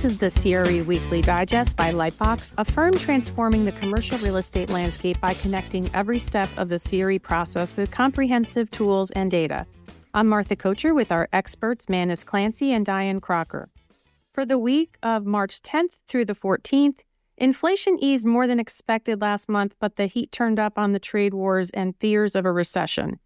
This is the CRE Weekly Digest by LightBox, a firm transforming the commercial real estate landscape by connecting every step of the CRE process with comprehensive tools and data. I'm Martha Kocher with our experts Manus Clancy and Dianne Crocker. For the week of March 10th through the 14th, inflation eased more than expected last month, but the heat turned up on the trade wars and fears of a recession.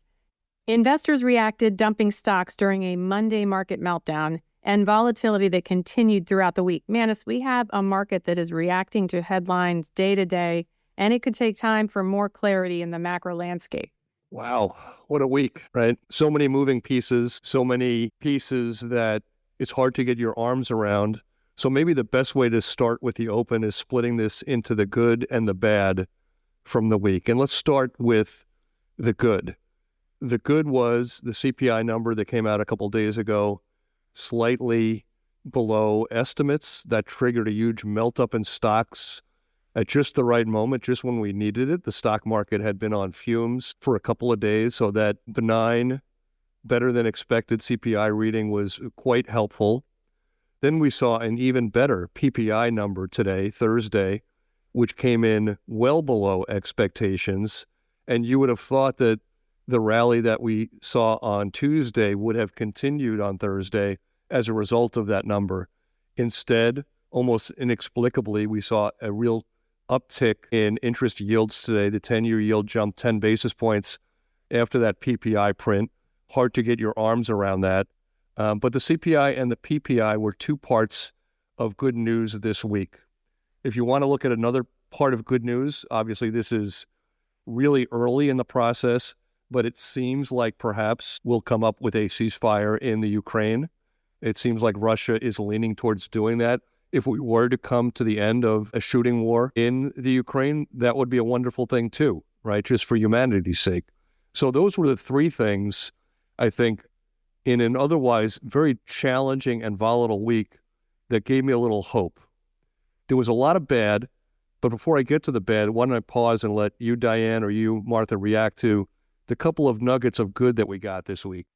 Investors reacted, dumping stocks during a Monday market meltdown and volatility that continued throughout the week. Manus, we have a market that is reacting to headlines day to day, and it could take time for more clarity in the macro landscape. Wow, what a week, right? So many moving pieces, so many pieces that it's hard to get your arms around. So maybe the best way to start with the open is splitting this into the good and the bad from the week. And let's start with the good. The good was the CPI number that came out a couple days ago, slightly below estimates. That triggered a huge melt up in stocks at just the right moment, just when we needed it. The stock market had been on fumes for a couple of days, so that benign, better than expected CPI reading was quite helpful. Then we saw an even better PPI number today, Thursday, which came in well below expectations. And you would have thought that the rally that we saw on Tuesday would have continued on Thursday as a result of that number. Instead, almost inexplicably, we saw a real uptick in interest yields today. The 10-year yield jumped 10 basis points after that PPI print. Hard to get your arms around that. But the CPI and the PPI were two parts of good news this week. If you want to look at another part of good news, obviously this is really early in the process, but it seems like perhaps we'll come up with a ceasefire in the Ukraine. It seems like Russia is leaning towards doing that. If we were to come to the end of a shooting war in the Ukraine, that would be a wonderful thing too, right? Just for humanity's sake. So those were the three things, I think, in an otherwise very challenging and volatile week that gave me a little hope. There was a lot of bad, but before I get to the bad, why don't I pause and let you, Dianne, or you, Martha, react to the couple of nuggets of good that we got this week.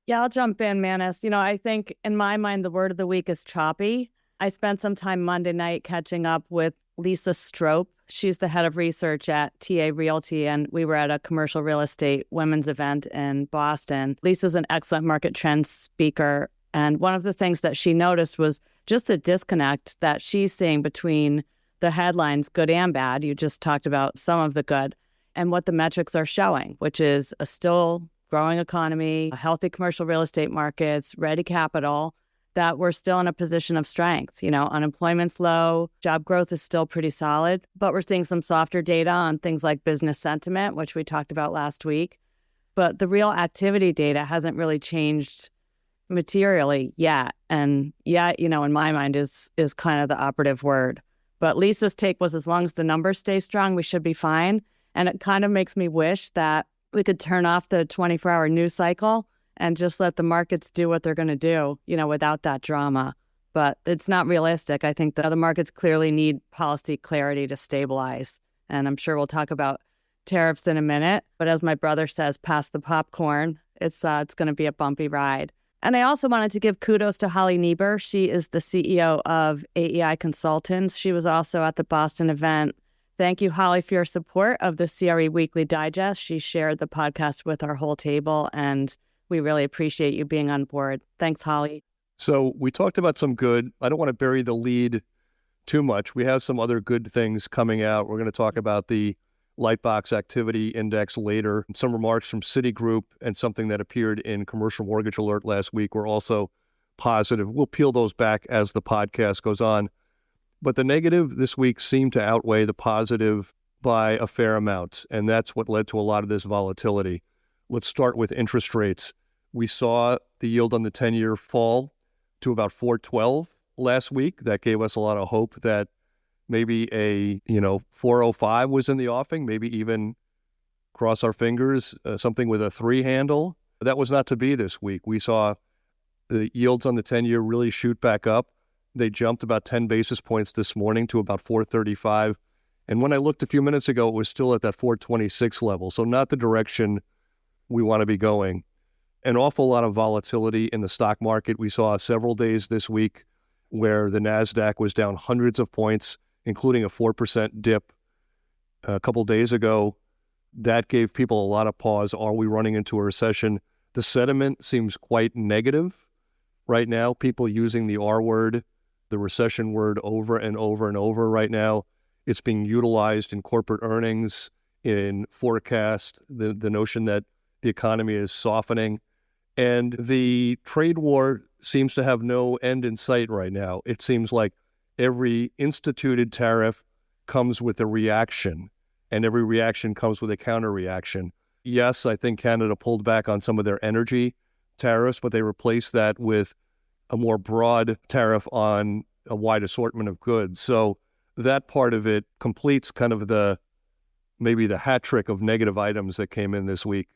Yeah, I'll jump in, Manus. I think in my mind, the word of the week is choppy. I spent some time Monday night catching up with Lisa Strope. She's the head of research at TA Realty, and we were at a commercial real estate women's event in Boston. Lisa's an excellent market trends speaker, and one of the things that she noticed was just the disconnect that she's seeing between the headlines, good and bad. You just talked about some of the good, and what the metrics are showing, which is a still growing economy, healthy commercial real estate markets, ready capital, that we're still in a position of strength. Unemployment's low, job growth is still pretty solid, but we're seeing some softer data on things like business sentiment, which we talked about last week. But the real activity data hasn't really changed materially yet. And yet, in my mind is kind of the operative word. But Lisa's take was as long as the numbers stay strong, we should be fine. And it kind of makes me wish that we could turn off the 24-hour news cycle and just let the markets do what they're going to do, without that drama. But it's not realistic. I think the markets clearly need policy clarity to stabilize. And I'm sure we'll talk about tariffs in a minute. But as my brother says, pass the popcorn. It's going to be a bumpy ride. And I also wanted to give kudos to Holly Niebuhr. She is the CEO of AEI Consultants. She was also at the Boston event. Thank you, Holly, for your support of the CRE Weekly Digest. She shared the podcast with our whole table, and we really appreciate you being on board. Thanks, Holly. So we talked about some good. I don't want to bury the lead too much. We have some other good things coming out. We're going to talk about the LightBox Activity Index later. Some remarks from Citigroup and something that appeared in Commercial Mortgage Alert last week were also positive. We'll peel those back as the podcast goes on. But the negative this week seemed to outweigh the positive by a fair amount, and that's what led to a lot of this volatility. Let's start with interest rates. We saw the yield on the 10-year fall to about 4.12 last week. That gave us a lot of hope that maybe a 4.05 was in the offing, maybe even, cross our fingers, something with a 3 handle. That was not to be this week. We saw the yields on the 10-year really shoot back up. They jumped about 10 basis points this morning to about 4.35. And when I looked a few minutes ago, it was still at that 4.26 level. So not the direction we want to be going. An awful lot of volatility in the stock market. We saw several days this week where the NASDAQ was down hundreds of points, including a 4% dip a couple days ago. That gave people a lot of pause. Are we running into a recession? The sentiment seems quite negative right now. People using the R word, the recession word, over and over and over right now. It's being utilized in corporate earnings, in forecast, the notion that the economy is softening. And the trade war seems to have no end in sight right now. It seems like every instituted tariff comes with a reaction, and every reaction comes with a counter reaction. Yes, I think Canada pulled back on some of their energy tariffs, but they replaced that with a more broad tariff on a wide assortment of goods. So that part of it completes kind of maybe the hat trick of negative items that came in this week.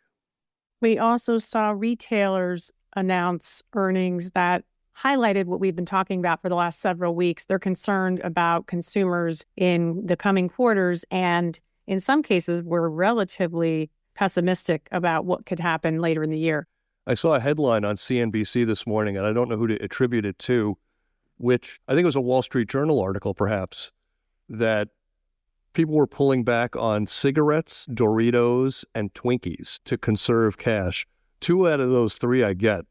We also saw retailers announce earnings that highlighted what we've been talking about for the last several weeks. They're concerned about consumers in the coming quarters, and in some cases, we're relatively pessimistic about what could happen later in the year. I saw a headline on CNBC this morning, and I don't know who to attribute it to, which I think it was a Wall Street Journal article, perhaps, that people were pulling back on cigarettes, Doritos, and Twinkies to conserve cash. 2 out of those 3 I get.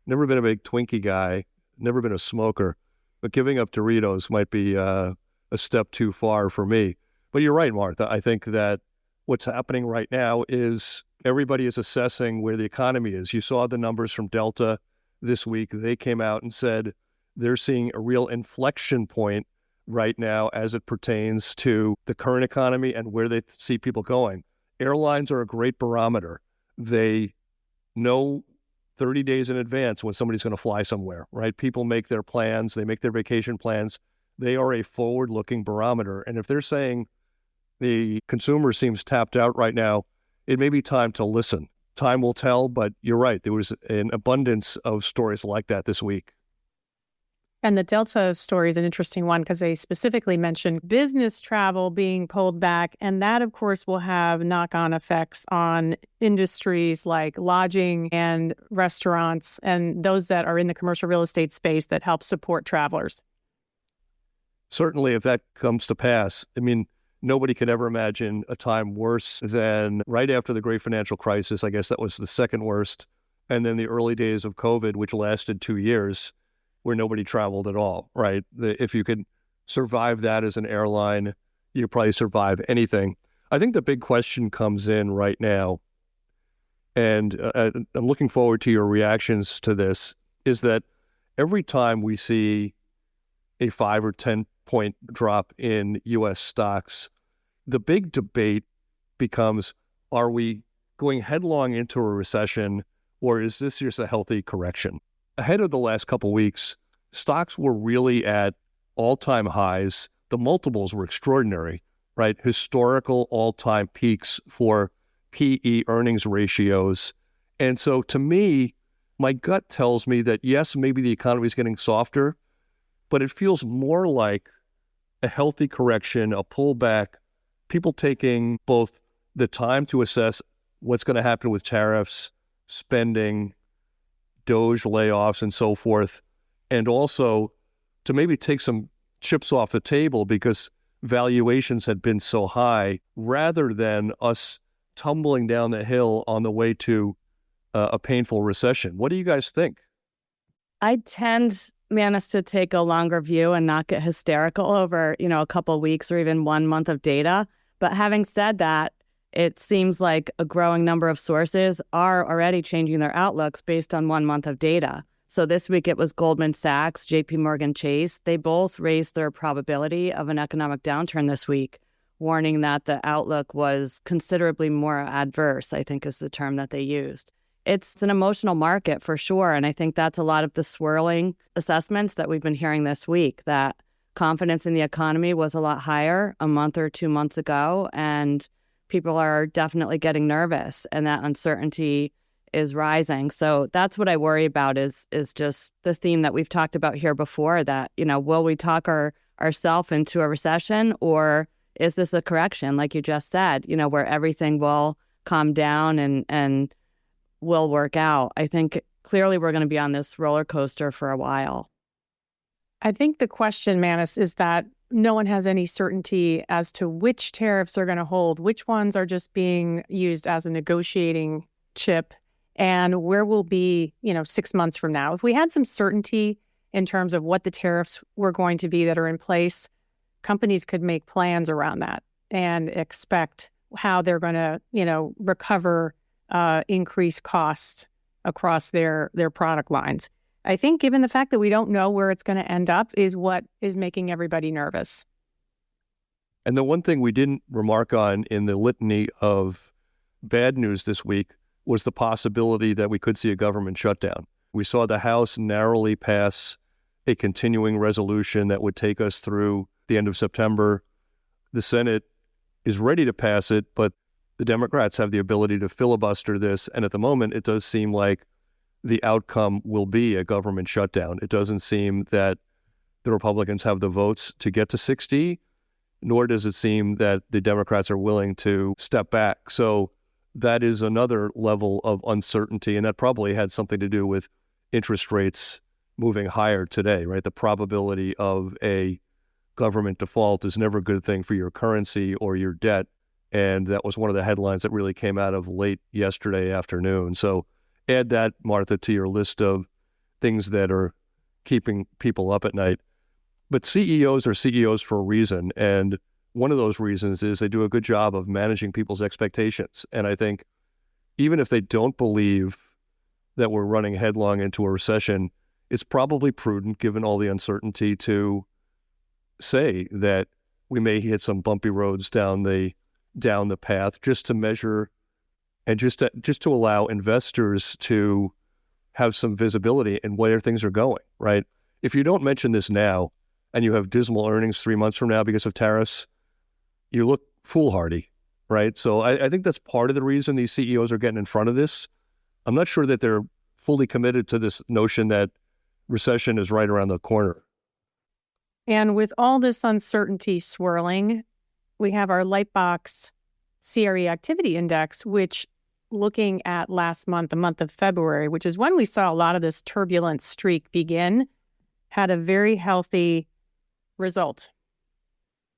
Never been a big Twinkie guy, never been a smoker, but giving up Doritos might be a step too far for me. But you're right, Martha. I think that what's happening right now is everybody is assessing where the economy is. You saw the numbers from Delta this week. They came out and said they're seeing a real inflection point right now as it pertains to the current economy and where they see people going. Airlines are a great barometer. They know 30 days in advance when somebody's going to fly somewhere, right? People make their plans. They make their vacation plans. They are a forward-looking barometer. And if they're saying the consumer seems tapped out right now, it may be time to listen. Time will tell, but you're right. There was an abundance of stories like that this week. And the Delta story is an interesting one because they specifically mentioned business travel being pulled back. And that, of course, will have knock-on effects on industries like lodging and restaurants and those that are in the commercial real estate space that help support travelers. Certainly, if that comes to pass, I mean, nobody could ever imagine a time worse than right after the great financial crisis. I guess that was the second worst. And then the early days of COVID, which lasted 2 years, where nobody traveled at all, right? If you could survive that as an airline, you probably survive anything. I think the big question comes in right now, and I'm looking forward to your reactions to this, is that every time we see a 5 or 10 point drop in U.S. stocks, the big debate becomes, are we going headlong into a recession, or is this just a healthy correction? Ahead of the last couple of weeks, stocks were really at all-time highs. The multiples were extraordinary, right? Historical all-time peaks for PE earnings ratios. And so to me, my gut tells me that yes, maybe the economy is getting softer, but it feels more like a healthy correction, a pullback, people taking both the time to assess what's going to happen with tariffs, spending, Doge layoffs and so forth, and also to maybe take some chips off the table because valuations had been so high, rather than us tumbling down the hill on the way to a painful recession. What do you guys think? I tend, Manus, to take a longer view and not get hysterical over, a couple of weeks or even 1 month of data. But having said that, it seems like a growing number of sources are already changing their outlooks based on 1 month of data. So this week it was Goldman Sachs, JP Morgan Chase. They both raised their probability of an economic downturn this week, warning that the outlook was considerably more adverse, I think is the term that they used. It's an emotional market for sure. And I think that's a lot of the swirling assessments that we've been hearing this week, that confidence in the economy was a lot higher a month or 2 months ago. And people are definitely getting nervous, and that uncertainty is rising. So that's what I worry about is just the theme that we've talked about here before, that, will we talk ourselves into a recession, or is this a correction, like you just said, where everything will calm down and will work out? I think clearly we're going to be on this roller coaster for a while. I think the question, Manus, is that no one has any certainty as to which tariffs are going to hold, which ones are just being used as a negotiating chip, and where we'll be, 6 months from now. If we had some certainty in terms of what the tariffs were going to be that are in place, companies could make plans around that and expect how they're going to, recover increased costs across their product lines. I think given the fact that we don't know where it's going to end up is what is making everybody nervous. And the one thing we didn't remark on in the litany of bad news this week was the possibility that we could see a government shutdown. We saw the House narrowly pass a continuing resolution that would take us through the end of September. The Senate is ready to pass it, but the Democrats have the ability to filibuster this. And at the moment, it does seem like the outcome will be a government shutdown. It doesn't seem that the Republicans have the votes to get to 60, nor does it seem that the Democrats are willing to step back. So that is another level of uncertainty, and that probably had something to do with interest rates moving higher today, right? The probability of a government default is never a good thing for your currency or your debt, and that was one of the headlines that really came out of late yesterday afternoon. So add that, Martha, to your list of things that are keeping people up at night. But CEOs are CEOs for a reason, and one of those reasons is they do a good job of managing people's expectations. And I think even if they don't believe that we're running headlong into a recession, it's probably prudent, given all the uncertainty, to say that we may hit some bumpy roads down the path, just to measure and just to allow investors to have some visibility in where things are going, right? If you don't mention this now and you have dismal earnings 3 months from now because of tariffs, you look foolhardy, right? So I think that's part of the reason these CEOs are getting in front of this. I'm not sure that they're fully committed to this notion that recession is right around the corner. And with all this uncertainty swirling, we have our LightBox CRE Activity Index, which, looking at last month, the month of February, which is when we saw a lot of this turbulent streak begin, had a very healthy result.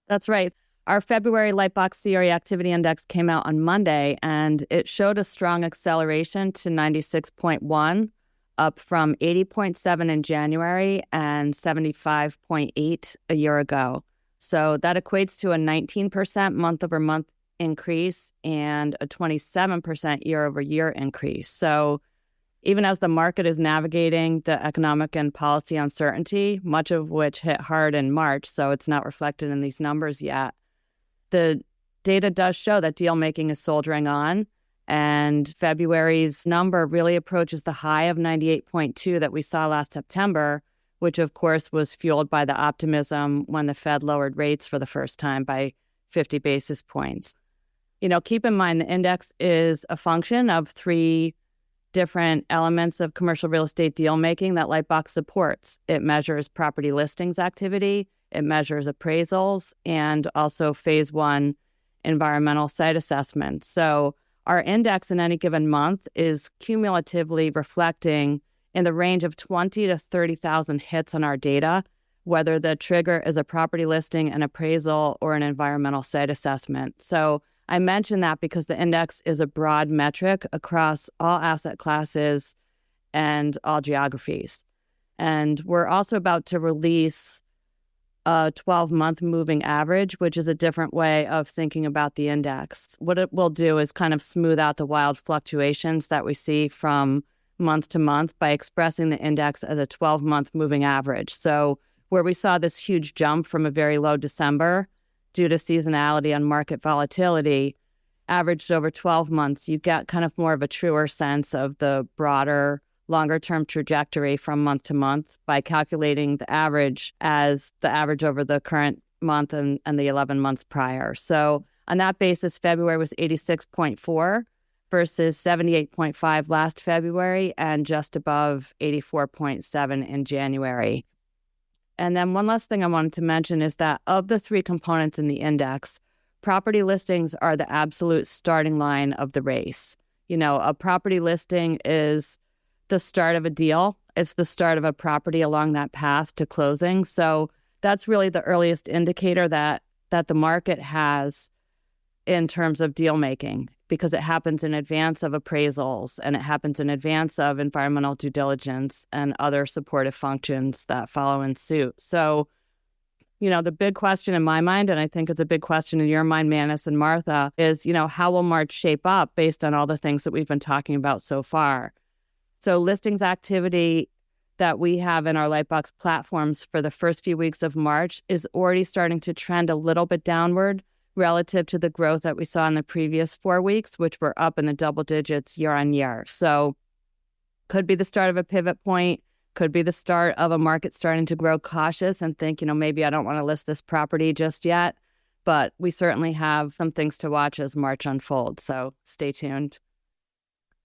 That's right. Our February LightBox CRE Activity Index came out on Monday, and it showed a strong acceleration to 96.1, up from 80.7 in January and 75.8 a year ago. So that equates to a 19% month-over-month increase and a 27% year-over-year increase. So even as the market is navigating the economic and policy uncertainty, much of which hit hard in March, so it's not reflected in these numbers yet, the data does show that deal making is soldiering on, and February's number really approaches the high of 98.2 that we saw last September, which of course was fueled by the optimism when the Fed lowered rates for the first time by 50 basis points. Keep in mind the index is a function of 3 different elements of commercial real estate deal making that LightBox supports. It measures property listings activity, it measures appraisals, and also phase 1 environmental site assessments. So our index in any given month is cumulatively reflecting in the range of 20 to 30,000 hits on our data, whether the trigger is a property listing, an appraisal, or an environmental site assessment. So I mention that because the index is a broad metric across all asset classes and all geographies. And we're also about to release a 12-month moving average, which is a different way of thinking about the index. What it will do is kind of smooth out the wild fluctuations that we see from month to month by expressing the index as a 12-month moving average. So where we saw this huge jump from a very low December due to seasonality and market volatility, averaged over 12 months, you get kind of more of a truer sense of the broader, longer-term trajectory from month to month by calculating the average as the average over the current month and the 11 months prior. So on that basis, February was 86.4 versus 78.5 last February and just above 84.7 in January. And then one last thing I wanted to mention is that of the 3 components in the index, property listings are the absolute starting line of the race. A property listing is the start of a deal. It's the start of a property along that path to closing. So that's really the earliest indicator that the market has in terms of deal making, because it happens in advance of appraisals and it happens in advance of environmental due diligence and other supportive functions that follow in suit. So, the big question in my mind, and I think it's a big question in your mind, Manus and Martha, is, how will March shape up based on all the things that we've been talking about so far? So listings activity that we have in our LightBox platforms for the first few weeks of March is already starting to trend a little bit downward relative to the growth that we saw in the previous 4 weeks, which were up in the double digits year on year. So could be the start of a pivot point, could be the start of a market starting to grow cautious and think, maybe I don't want to list this property just yet. But we certainly have some things to watch as March unfolds. So stay tuned.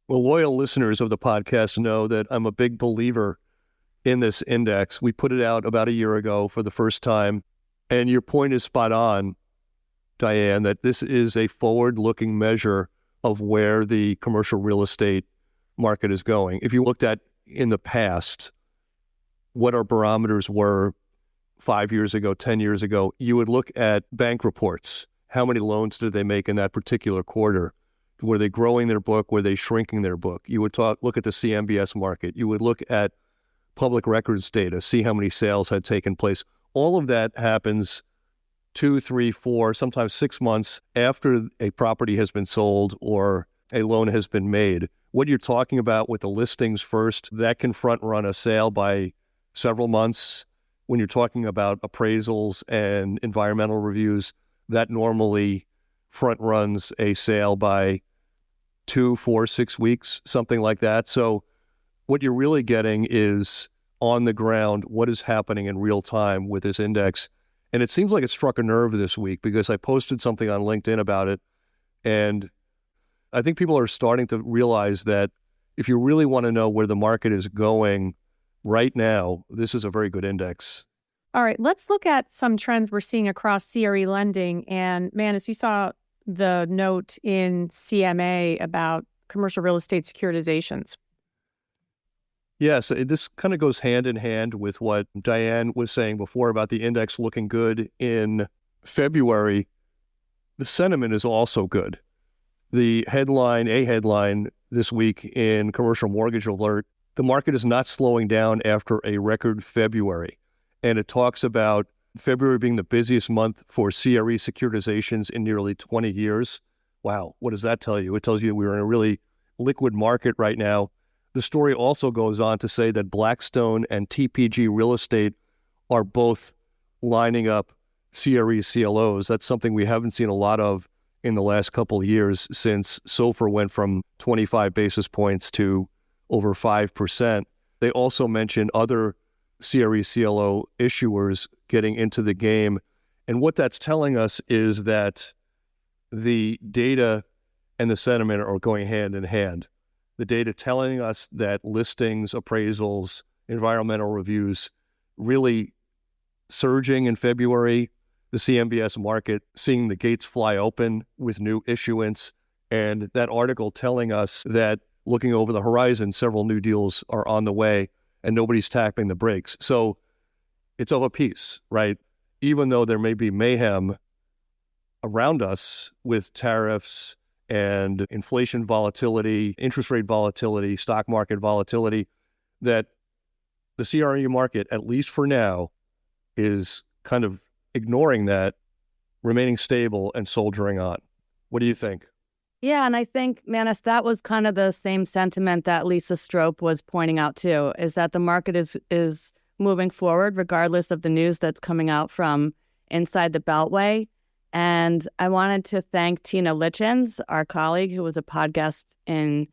Well, loyal listeners of the podcast know that I'm a big believer in this index. We put it out about a year ago for the first time. And your point is spot on, Dianne, that this is a forward-looking measure of where the commercial real estate market is going. If you looked at in the past what our barometers were 5 years ago, 10 years ago, you would look at bank reports. How many loans did they make in that particular quarter? Were they growing their book? Were they shrinking their book? You would look at the CMBS market. You would look at public records data, see how many sales had taken place. All of that happens 2, 3, 4, sometimes 6 months after a property has been sold or a loan has been made. What you're talking about with the listings first, that can front run a sale by several months. When you're talking about appraisals and environmental reviews, that normally front runs a sale by 2, 4, 6 weeks, something like that. So what you're really getting is on the ground, what is happening in real time with this index. And it seems like it struck a nerve this week because I posted something on LinkedIn about it. And I think people are starting to realize that if you really want to know where the market is going right now, this is a very good index. All right, let's look at some trends we're seeing across CRE lending. And Manus, you saw the note in CMA about commercial real estate securitizations. Yes, this kind of goes hand in hand with what Dianne was saying before about the index looking good in February. The sentiment is also good. The headline this week in Commercial Mortgage Alert, the market is not slowing down after a record February. And it talks about February being the busiest month for CRE securitizations in nearly 20 years. Wow, what does that tell you? It tells you we're in a really liquid market right now. The story also goes on to say that Blackstone and TPG Real Estate are both lining up CRE CLOs. That's something we haven't seen a lot of in the last couple of years since SOFR went from 25 basis points to over 5%. They also mention other CRE CLO issuers getting into the game. And what that's telling us is that the data and the sentiment are going hand in hand. The data telling us that listings, appraisals, environmental reviews really surging in February, the CMBS market seeing the gates fly open with new issuance, and that article telling us that looking over the horizon, several new deals are on the way and nobody's tapping the brakes. So it's of a piece, right? Even though there may be mayhem around us with tariffs and inflation volatility, interest rate volatility, stock market volatility, that the CRE market, at least for now, is kind of ignoring that, remaining stable and soldiering on. What do you think? Yeah, and I think, Manus, that was kind of the same sentiment that Lisa Strope was pointing out too, is that the market is moving forward regardless of the news that's coming out from inside the Beltway. And I wanted to thank Tina Litchens, our colleague, who was a podcast in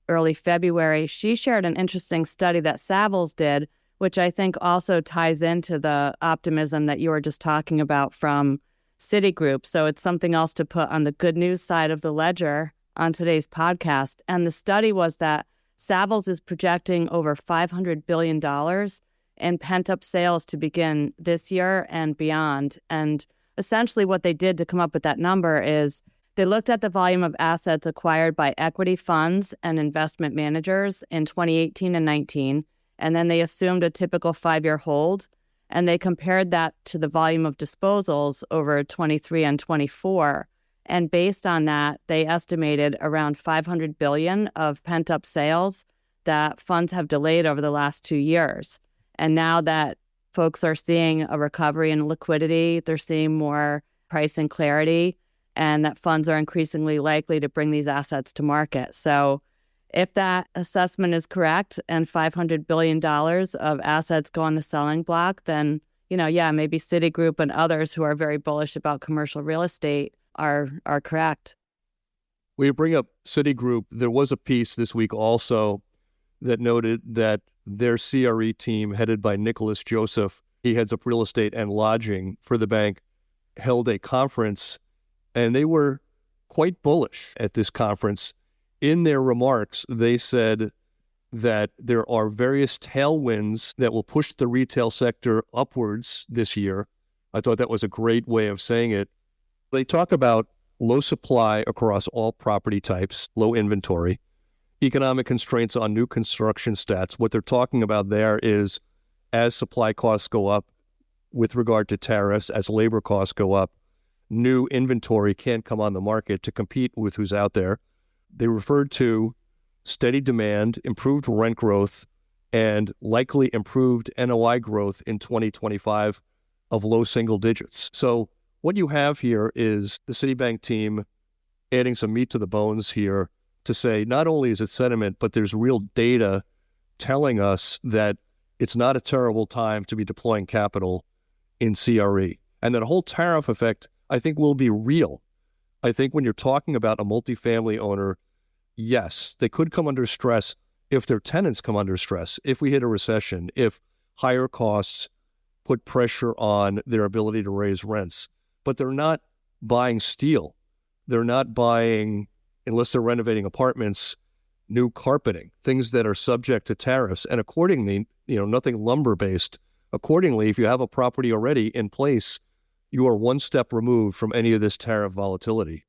early February. She shared an interesting study that Savills did, which I think also ties into the optimism that you were just talking about from Citigroup. So it's something else to put on the good news side of the ledger on today's podcast. And the study was that Savills is projecting over $500 billion in pent-up sales to begin this year and beyond. And essentially what they did to come up with that number is They looked at the volume of assets acquired by equity funds and investment managers in 2018 and 19, and then they assumed a typical 5-year hold, and they compared that to the volume of disposals over 23 and 24. And based on that, they estimated around $500 billion of pent-up sales that funds have delayed over the last 2 years. And now that folks are seeing a recovery in liquidity, they're seeing more pricing clarity, and that funds are increasingly likely to bring these assets to market. So if that assessment is correct and $500 billion of assets go on the selling block, then, maybe Citigroup and others who are very bullish about commercial real estate are correct. When you bring up Citigroup, there was a piece this week also that noted that their CRE team, headed by Nicholas Joseph, he heads up real estate and lodging for the bank, held a conference, and they were quite bullish at this conference. In their remarks, they said that there are various tailwinds that will push the retail sector upwards this year. I thought that was a great way of saying it. They talk about low supply across all property types, low inventory, economic constraints on new construction stats. What they're talking about there is as supply costs go up with regard to tariffs, as labor costs go up, new inventory can't come on the market to compete with who's out there. They referred to steady demand, improved rent growth, and likely improved NOI growth in 2025 of low single digits. So what you have here is the Citibank team adding some meat to the bones here to say not only is it sentiment, but there's real data telling us that it's not a terrible time to be deploying capital in CRE. And that whole tariff effect, I think, will be real. I think when you're talking about a multifamily owner, yes, they could come under stress if their tenants come under stress, if we hit a recession, if higher costs put pressure on their ability to raise rents. But they're not buying steel. They're not buying, unless they're renovating apartments, new carpeting, things that are subject to tariffs. And accordingly, nothing lumber-based. Accordingly, if you have a property already in place, you are one step removed from any of this tariff volatility.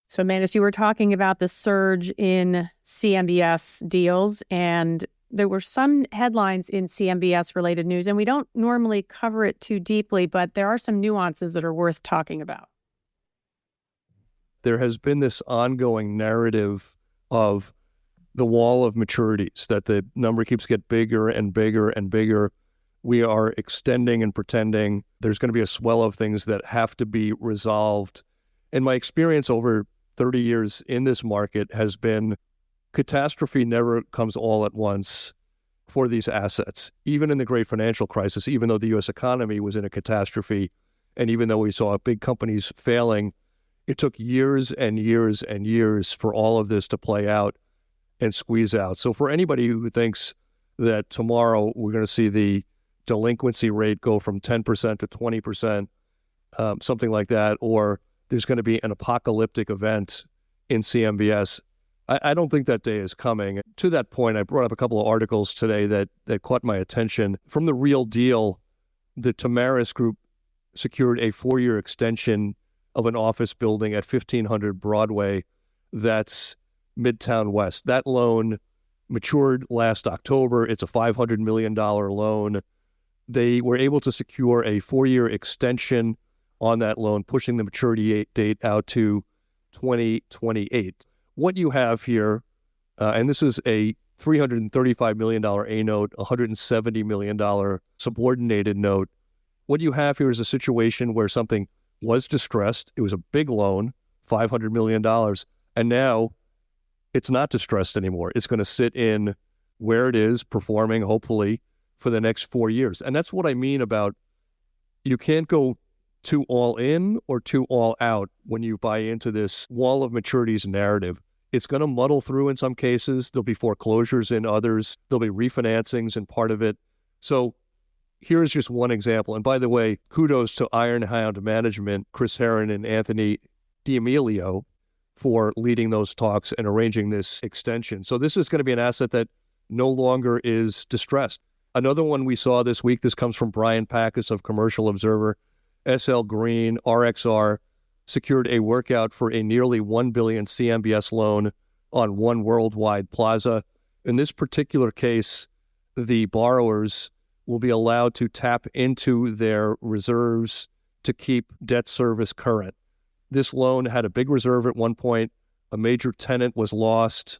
So, Manus, you were talking about the surge in CMBS deals, and there were some headlines in CMBS-related news, and we don't normally cover it too deeply, but there are some nuances that are worth talking about. There has been this ongoing narrative of the wall of maturities, that the number keeps getting bigger and bigger and bigger. We are extending and pretending there's going to be a swell of things that have to be resolved. And my experience over 30 years in this market has been catastrophe never comes all at once for these assets. Even in the great financial crisis, even though the U.S. economy was in a catastrophe, and even though we saw big companies failing, it took years and years and years for all of this to play out and squeeze out. So for anybody who thinks that tomorrow we're going to see the delinquency rate go from 10% to 20%, something like that, or there's going to be an apocalyptic event in CMBS, I don't think that day is coming. To that point, I brought up a couple of articles today that caught my attention. From The Real Deal, the Tamaris Group secured a 4-year extension of an office building at 1500 Broadway. That's Midtown West. That loan matured last October. It's a $500 million loan. They were able to secure a 4-year extension on that loan, pushing the maturity date out to 2028. What you have here, and this is a $335 million A note, $170 million subordinated note. What you have here is a situation where something was distressed. It was a big loan, $500 million, and now it's not distressed anymore. It's going to sit in where it is, performing, hopefully, for the next 4 years. And that's what I mean about you can't go too all in or too all out when you buy into this wall of maturities narrative. It's going to muddle through in some cases. There'll be foreclosures in others. There'll be refinancings in part of it. So here's just one example. And by the way, kudos to Ironhound Management, Chris Herron and Anthony D'Amelio for leading those talks and arranging this extension. So this is going to be an asset that no longer is distressed. Another one we saw this week, this comes from Brian Packus of Commercial Observer, SL Green, RXR, secured a workout for a nearly $1 billion CMBS loan on One Worldwide Plaza. In this particular case, the borrowers will be allowed to tap into their reserves to keep debt service current. This loan had a big reserve at one point. A major tenant was lost.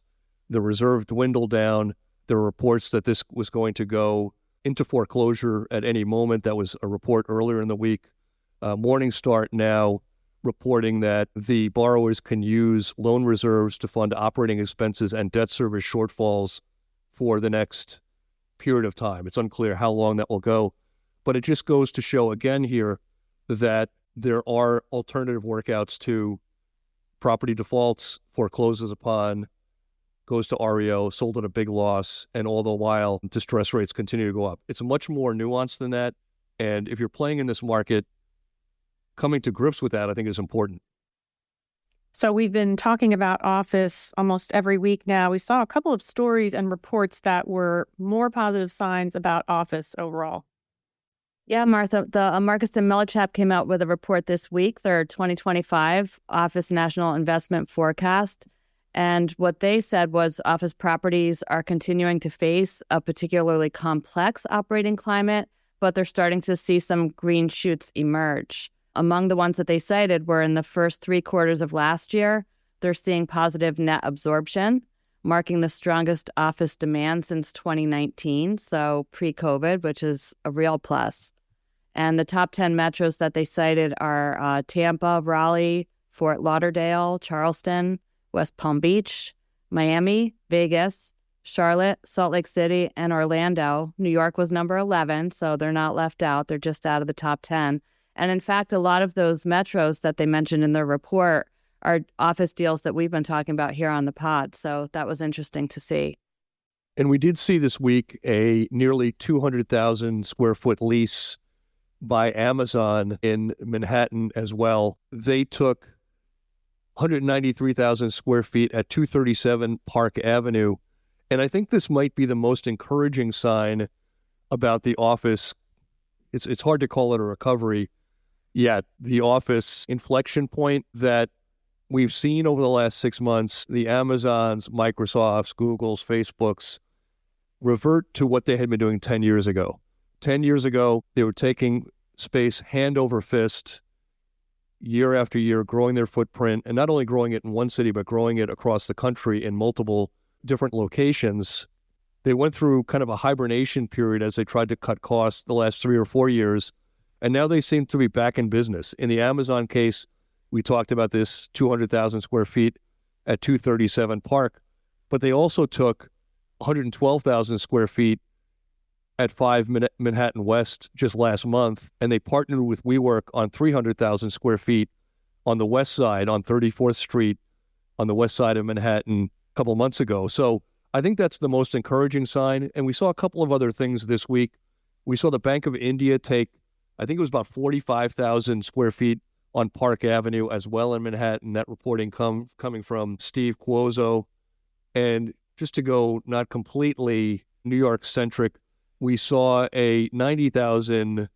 The reserve dwindled down. There were reports that this was going to go into foreclosure at any moment. That was a report earlier in the week. Morningstar now reporting that the borrowers can use loan reserves to fund operating expenses and debt service shortfalls for the next period of time. It's unclear how long that will go, but it just goes to show again here that there are alternative workouts to property defaults, forecloses upon, goes to REO, sold at a big loss, and all the while distress rates continue to go up. It's much more nuanced than that, and if you're playing in this market, coming to grips with that, I think, is important. So we've been talking about office almost every week now. We saw a couple of stories and reports that were more positive signs about office overall. Yeah, Martha, the Marcus and Millichap came out with a report this week, their 2025 Office National Investment Forecast. And what they said was office properties are continuing to face a particularly complex operating climate, but they're starting to see some green shoots emerge. Among the ones that they cited were in the first 3 quarters of last year, they're seeing positive net absorption, marking the strongest office demand since 2019, so pre-COVID, which is a real plus. And the top 10 metros that they cited are Tampa, Raleigh, Fort Lauderdale, Charleston, West Palm Beach, Miami, Vegas, Charlotte, Salt Lake City, and Orlando. New York was number 11, so they're not left out. They're just out of the top 10. And in fact, a lot of those metros that they mentioned in their report are office deals that we've been talking about here on the pod. So that was interesting to see. And we did see this week a nearly 200,000 square foot lease by Amazon in Manhattan as well. They took 193,000 square feet at 237 Park Avenue. And I think this might be the most encouraging sign about the office. It's hard to call it a recovery yet. The office inflection point that we've seen over the last 6 months, the Amazons, Microsofts, Googles, Facebooks revert to what they had been doing 10 years ago. 10 years ago, they were taking space hand over fist, year after year, growing their footprint, and not only growing it in one city, but growing it across the country in multiple different locations. They went through kind of a hibernation period as they tried to cut costs the last 3 or 4 years, and now they seem to be back in business. In the Amazon case, we talked about this 200,000 square feet at 237 Park, but they also took 112,000 square feet at 5 Manhattan West just last month, and they partnered with WeWork on 300,000 square feet on the west side, on 34th Street, on the west side of Manhattan a couple months ago. So I think that's the most encouraging sign. And we saw a couple of other things this week. We saw the Bank of India take, I think it was about 45,000 square feet on Park Avenue as well in Manhattan. That reporting coming from Steve Cuozzo. And just to go not completely New York-centric, we saw a 90,000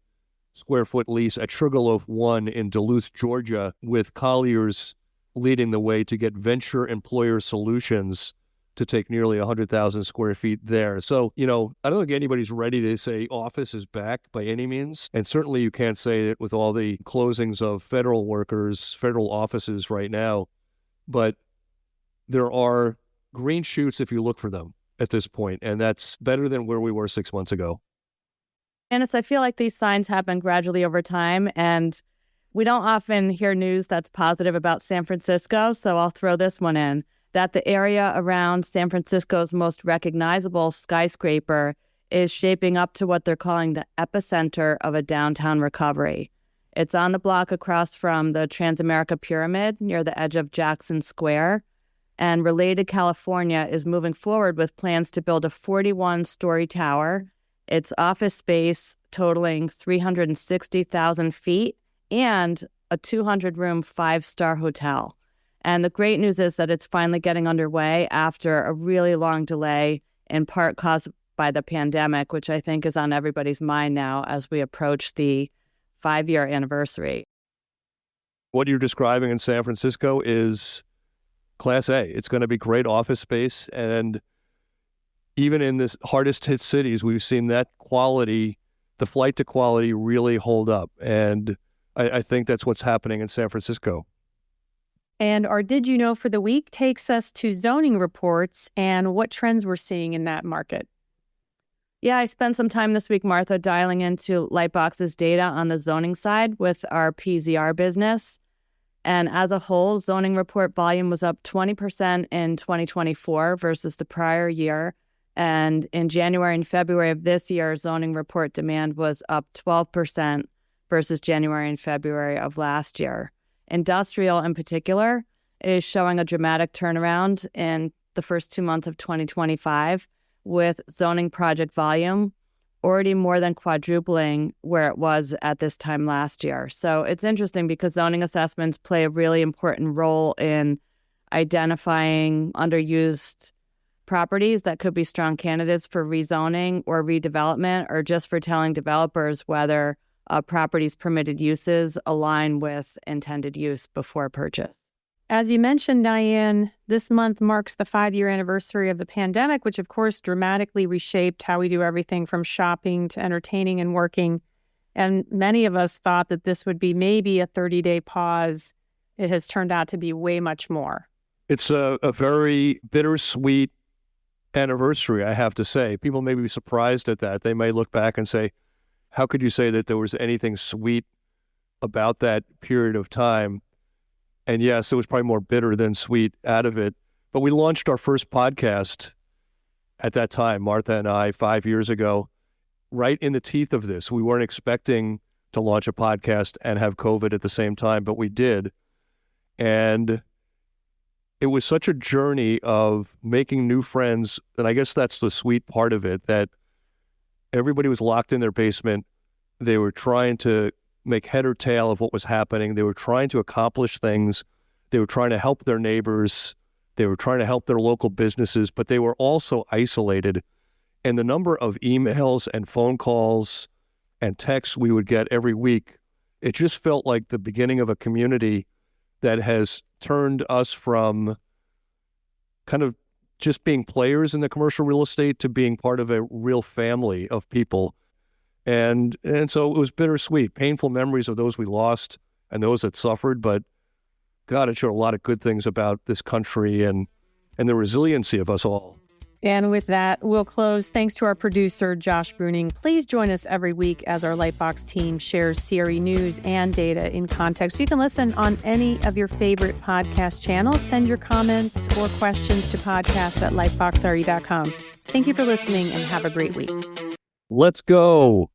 square foot lease at Sugarloaf 1 in Duluth, Georgia, with Colliers leading the way to get Venture Employer Solutions to take nearly 100,000 square feet there. So, I don't think anybody's ready to say office is back by any means. And certainly you can't say it with all the closings of federal workers, federal offices right now. But there are green shoots if you look for them at this point, and that's better than where we were 6 months ago. Manus, I feel like these signs happen gradually over time, and we don't often hear news that's positive about San Francisco, so I'll throw this one in, that the area around San Francisco's most recognizable skyscraper is shaping up to what they're calling the epicenter of a downtown recovery. It's on the block across from the Transamerica Pyramid near the edge of Jackson Square. And Related California is moving forward with plans to build a 41-story tower. It's office space totaling 360,000 feet and a 200-room 5-star hotel. And the great news is that it's finally getting underway after a really long delay, in part caused by the pandemic, which I think is on everybody's mind now as we approach the 5-year anniversary. What you're describing in San Francisco is Class A. It's going to be great office space. And even in this hardest hit cities, we've seen that quality, the flight to quality, really hold up. And I think that's what's happening in San Francisco. And our Did You Know for the week takes us to zoning reports and what trends we're seeing in that market. Yeah, I spent some time this week, Martha, dialing into LightBox's data on the zoning side with our PZR business. And as a whole, zoning report volume was up 20% in 2024 versus the prior year. And in January and February of this year, zoning report demand was up 12% versus January and February of last year. Industrial, in particular, is showing a dramatic turnaround in the first 2 months of 2025, with zoning project volume already more than quadrupling where it was at this time last year. So it's interesting because zoning assessments play a really important role in identifying underused properties that could be strong candidates for rezoning or redevelopment, or just for telling developers whether a property's permitted uses align with intended use before purchase. As you mentioned, Dianne, this month marks the 5-year anniversary of the pandemic, which of course dramatically reshaped how we do everything from shopping to entertaining and working. And many of us thought that this would be maybe a 30-day pause. It has turned out to be way much more. It's a very bittersweet anniversary, I have to say. People may be surprised at that. They may look back and say, how could you say that there was anything sweet about that period of time? And yes, it was probably more bitter than sweet out of it. But we launched our first podcast at that time, Martha and I, 5 years ago, right in the teeth of this. We weren't expecting to launch a podcast and have COVID at the same time, but we did. And it was such a journey of making new friends. And I guess that's the sweet part of it, that everybody was locked in their basement. They were trying to make head or tail of what was happening. They were trying to accomplish things. They were trying to help their neighbors. They were trying to help their local businesses, but they were also isolated. And the number of emails and phone calls and texts we would get every week, it just felt like the beginning of a community that has turned us from kind of just being players in the commercial real estate to being part of a real family of people. And so it was bittersweet, painful memories of those we lost and those that suffered. But God, it showed a lot of good things about this country and the resiliency of us all. And with that, we'll close. Thanks to our producer, Josh Bruning. Please join us every week as our Lightbox team shares CRE news and data in context. You can listen on any of your favorite podcast channels. Send your comments or questions to podcasts@lightboxre.com. Thank you for listening and have a great week. Let's go.